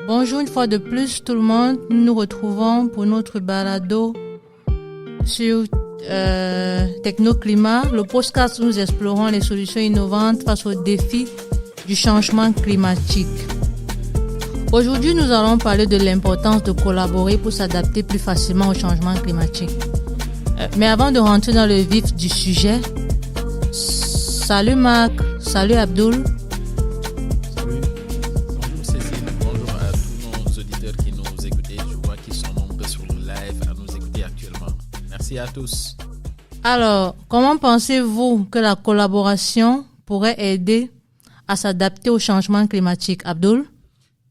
Bonjour une fois de plus tout le monde, nous nous retrouvons pour notre balado sur Technoclimat, le podcast où nous explorons les solutions innovantes face aux défis du changement climatique. Aujourd'hui, nous allons parler de l'importance de collaborer pour s'adapter plus facilement au changement climatique. Mais avant de rentrer dans le vif du sujet, salut Marc, salut Abdul. Salut, bonjour Cécile, bonjour à tous nos auditeurs qui nous écoutent. Je vois qu'ils sont nombreux sur le live à nous écouter actuellement. Merci à tous. Alors, comment pensez-vous que la collaboration pourrait aider à s'adapter au changement climatique, Abdul?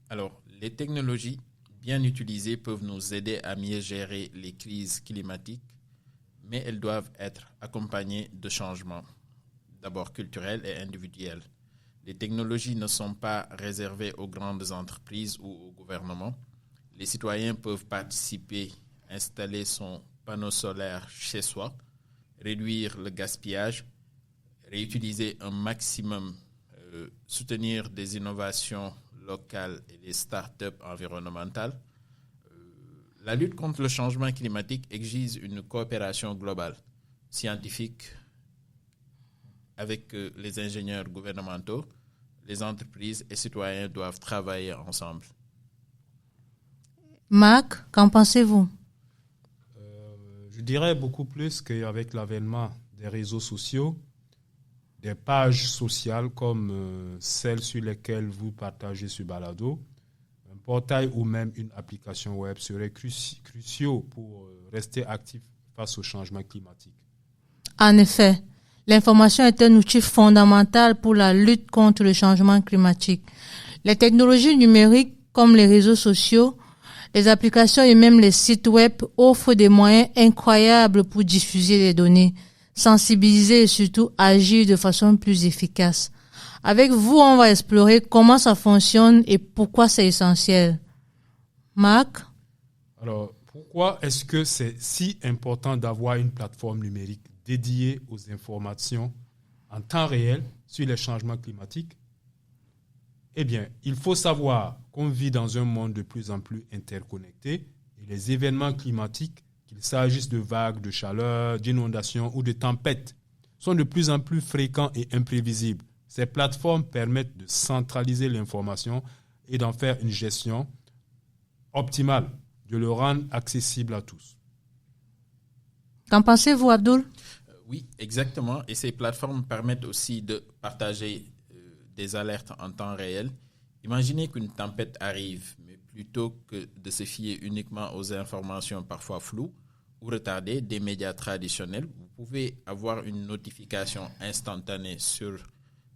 Alors, les technologies bien utilisées peuvent nous aider à mieux gérer les crises climatiques, mais elles doivent être accompagnées de changements, d'abord culturels et individuels. Les technologies ne sont pas réservées aux grandes entreprises ou au gouvernement. Les citoyens peuvent participer, installer son panneau solaire chez soi, réduire le gaspillage, réutiliser un maximum, soutenir des innovations locales et des startups environnementales. La lutte contre le changement climatique exige une coopération globale, scientifique, avec les ingénieurs gouvernementaux. Les entreprises et citoyens doivent travailler ensemble. Marc, qu'en pensez-vous? Je dirais beaucoup plus qu'avec l'avènement des réseaux sociaux, des pages sociales comme celles sur lesquelles vous partagez ce balado, un portail ou même une application web seraient cruciaux pour rester actifs face au changement climatique. En effet, l'information est un outil fondamental pour la lutte contre le changement climatique. Les technologies numériques comme les réseaux sociaux, les applications et même les sites web offrent des moyens incroyables pour diffuser les données, sensibiliser et surtout agir de façon plus efficace. Avec vous, on va explorer comment ça fonctionne et pourquoi c'est essentiel. Marc? Alors, pourquoi est-ce que c'est si important d'avoir une plateforme numérique dédiée aux informations en temps réel sur les changements climatiques? Eh bien, il faut savoir qu'on vit dans un monde de plus en plus interconnecté et les événements climatiques, qu'il s'agisse de vagues de chaleur, d'inondations ou de tempêtes, sont de plus en plus fréquents et imprévisibles. Ces plateformes permettent de centraliser l'information et d'en faire une gestion optimale, de le rendre accessible à tous. Qu'en pensez-vous, Abdul? Oui, exactement. Et ces plateformes permettent aussi de partager des alertes en temps réel. Imaginez qu'une tempête arrive, mais plutôt que de se fier uniquement aux informations parfois floues ou retardées des médias traditionnels, vous pouvez avoir une notification instantanée sur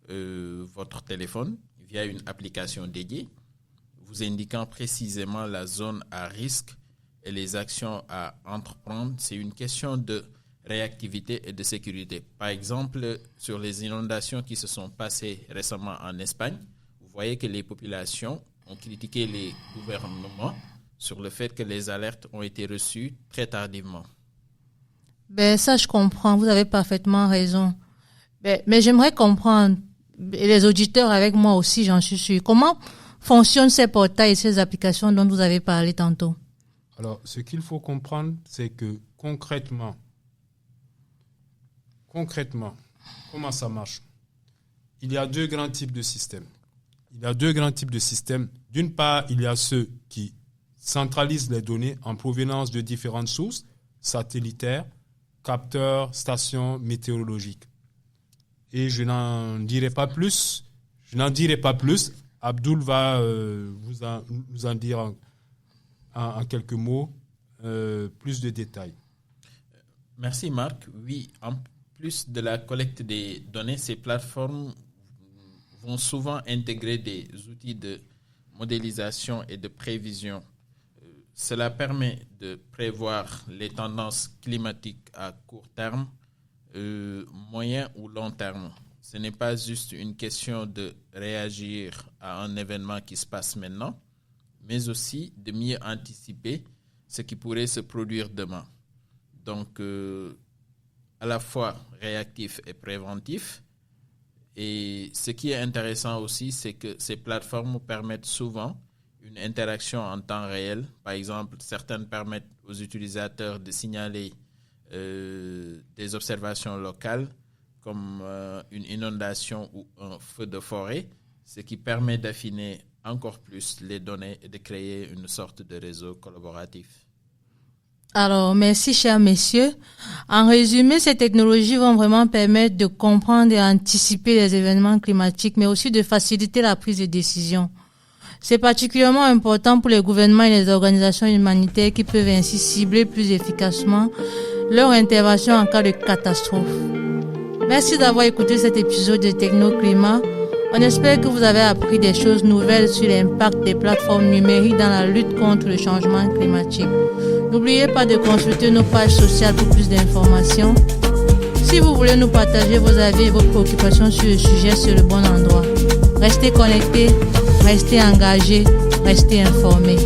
votre téléphone via une application dédiée, vous indiquant précisément la zone à risque et les actions à entreprendre. C'est une question de réactivité et de sécurité. Par exemple, sur les inondations qui se sont passées récemment en Espagne, vous voyez que les populations ont critiqué les gouvernements sur le fait que les alertes ont été reçues très tardivement. Ça, je comprends. Vous avez parfaitement raison. Mais j'aimerais comprendre, et les auditeurs avec moi aussi, j'en suis sûr, comment fonctionnent ces portails et ces applications dont vous avez parlé tantôt? Alors, ce qu'il faut comprendre, c'est que concrètement, comment ça marche? Il y a deux grands types de systèmes. D'une part, il y a ceux qui centralisent les données en provenance de différentes sources, satellitaires, capteurs, stations météorologiques. Et je n'en dirai pas plus. Abdul va nous en dire en quelques mots plus de détails. Merci Marc. Oui, en plus de la collecte des données, ces plateformes vont souvent intégrer des outils de modélisation et de prévision. Cela permet de prévoir les tendances climatiques à court terme, moyen ou long terme. Ce n'est pas juste une question de réagir à un événement qui se passe maintenant, mais aussi de mieux anticiper ce qui pourrait se produire demain. Donc, à la fois réactif et préventif. Et ce qui est intéressant aussi, c'est que ces plateformes permettent souvent une une interaction en temps réel. Par exemple, certaines permettent aux utilisateurs de signaler des observations locales comme une inondation ou un feu de forêt, ce qui permet d'affiner encore plus les données et de créer une sorte de réseau collaboratif. Alors, merci, chers messieurs. En résumé, ces technologies vont vraiment permettre de comprendre et anticiper les événements climatiques, mais aussi de faciliter la prise de décision. C'est particulièrement important pour les gouvernements et les organisations humanitaires qui peuvent ainsi cibler plus efficacement leur intervention en cas de catastrophe. Merci d'avoir écouté cet épisode de Techno-Climat. On espère que vous avez appris des choses nouvelles sur l'impact des plateformes numériques dans la lutte contre le changement climatique. N'oubliez pas de consulter nos pages sociales pour plus d'informations. Si vous voulez nous partager vos avis et vos préoccupations sur le sujet, c'est le bon endroit. Restez connectés, restez engagés, restez informés.